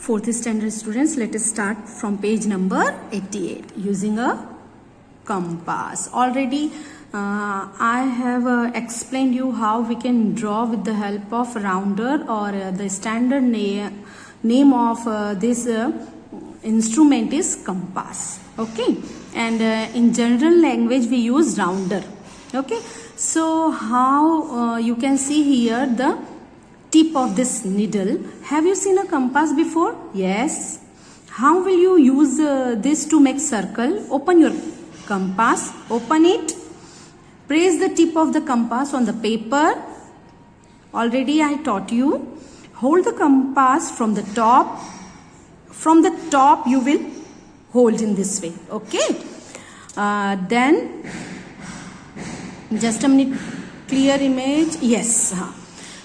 Fourth standard students, let us start from page number 88 using a compass. Already I have explained you how we can draw with the help of rounder or the standard name of this instrument is compass. Okay, and in general language we use rounder. Okay, so how you can see here the tip of this needle. Have you seen a compass before? Yes. How will you use this to make circle? Open your compass, open it, place the tip of the compass on the paper. Already I taught you. Hold the compass from the top. From the top you will hold in this way. Okay. Then just a minute. Clear image. Yes.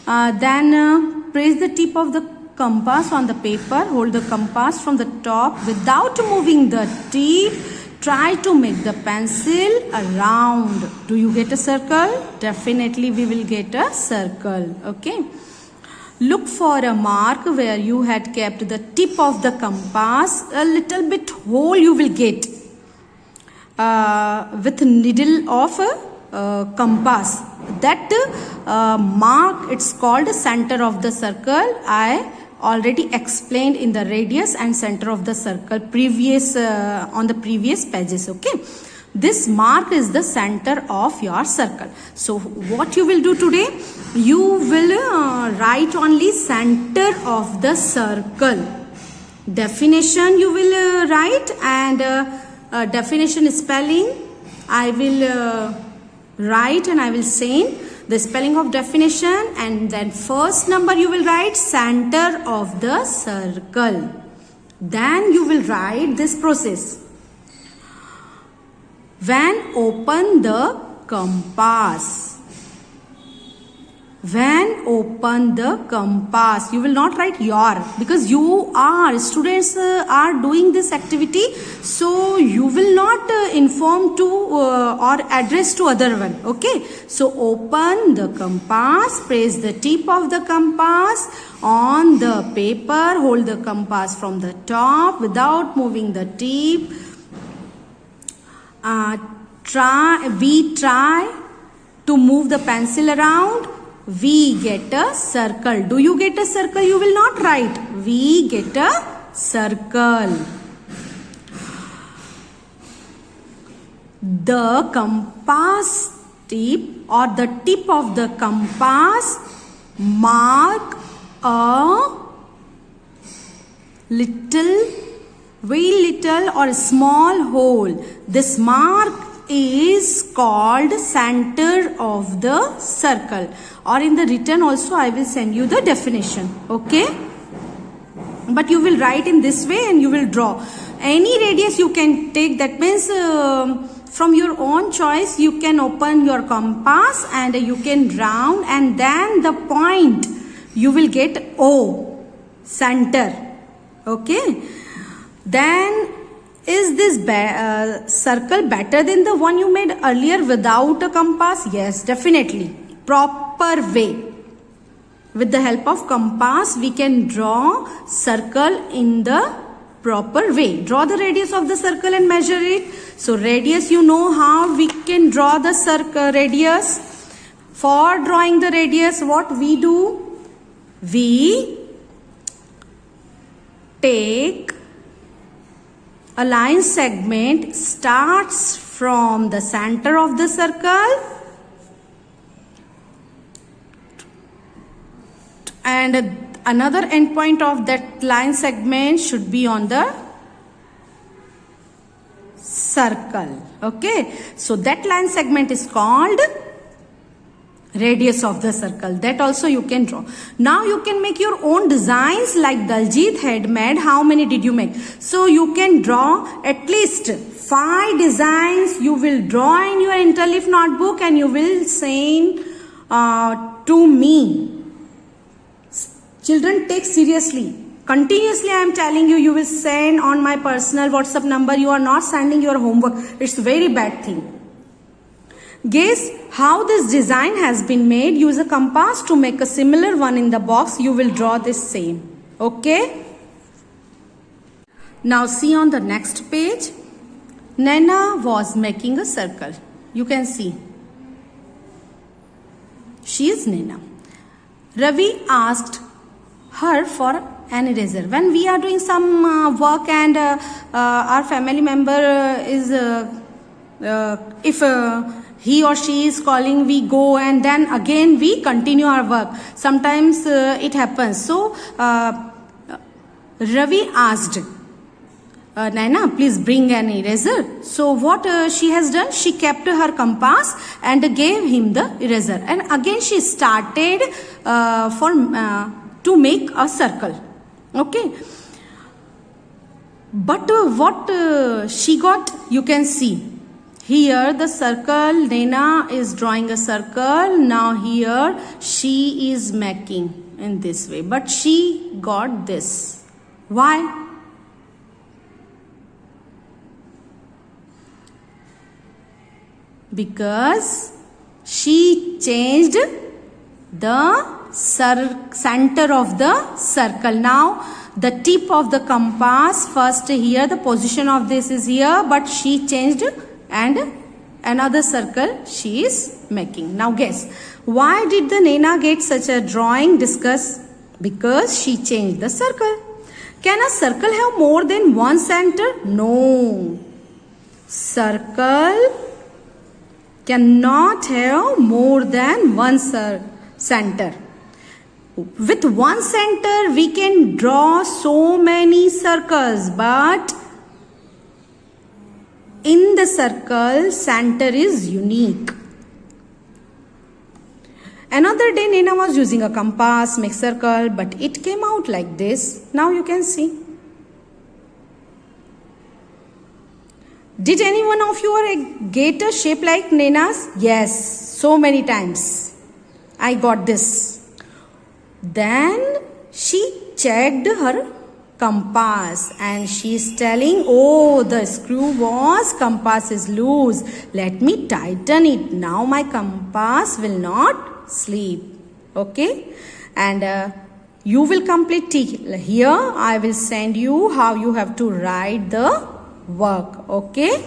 Then place the tip of the compass on the paper. Hold the compass from the top without moving the tip. Try to make the pencil a round. Do you get a circle? Definitely we will get a circle. Okay. Look for a mark where you had kept the tip of the compass. A little bit hole you will get with needle of a compass. That mark, it's called center of the circle. I already explained in the radius and center of the circle previous on the previous pages. Okay, this mark is the center of your circle. So what you will do today, you will write only center of the circle. Definition you will write, and definition spelling I will write, and I will say the spelling of definition, and then first number you will write center of the circle. Then you will write this process. When open the compass. When open the compass, you will not write your, because you are students are doing this activity, so you will not inform to or address to other one. Okay, so open the compass, place the tip of the compass on the paper, hold the compass from the top without moving the tip. We try to move the pencil around. We get a circle. Do you get a circle? You will not write. We get a circle. The compass tip or the tip of the compass mark a little, very little or small hole. This mark is called center of the circle, or in the written also I will send you the definition. Okay, but you will write in this way and you will draw any radius you can take. That means from your own choice you can open your compass and you can round, and then the point you will get O, center. Okay, then is this circle better than the one you made earlier without a compass? Yes, definitely. Proper way. With the help of compass, we can draw circle in the proper way. Draw the radius of the circle and measure it. So radius, you know how we can draw the circle radius. For drawing the radius, what we do? We take a line segment, starts from the center of the circle and another endpoint of that line segment should be on the circle. Okay, so that line segment is called radius of the circle. That also you can draw. Now you can make your own designs like Daljit had made. How many did you make? So you can draw at least 5 designs. You will draw in your Interleaf notebook and you will send to me. Children, take seriously. Continuously I am telling you, you will send on my personal WhatsApp number. You are not sending your homework. It's a very bad thing. Guess how this design has been made. Use a compass to make a similar one in the box. You will draw this same. Okay. Now see on the next page. Naina was making a circle. You can see. She is Naina. Ravi asked her for an eraser. When we are doing some work and our family member is, if he or she is calling, we go and then again we continue our work. Sometimes it happens. So Ravi asked, Naina, please bring an eraser. So what she has done, she kept her compass and gave him the eraser. And again she started to make a circle. Okay. But what she got, you can see. Here the circle, Naina is drawing a circle. Now here she is making in this way. But she got this. Why? Because she changed the center of the circle. Now the tip of the compass, first here the position of this is here, but she changed and another circle she is making. Now guess, why did the Naina get such a drawing? Discuss. Because she changed the circle. Can a circle have more than one center? No. Circle cannot have more than one center. With one center we can draw so many circles, but in the circle center is unique. Another day Naina was using a compass, make circle, but it came out like this. Now you can see. Did any one of you get a shape like Naina's? Yes, so many times. I got this. Then she checked her compass and she is telling, oh, the compass is loose. Let me tighten it. Now my compass will not slip. Okay. And you will complete here. I will send you how you have to write the work. Okay.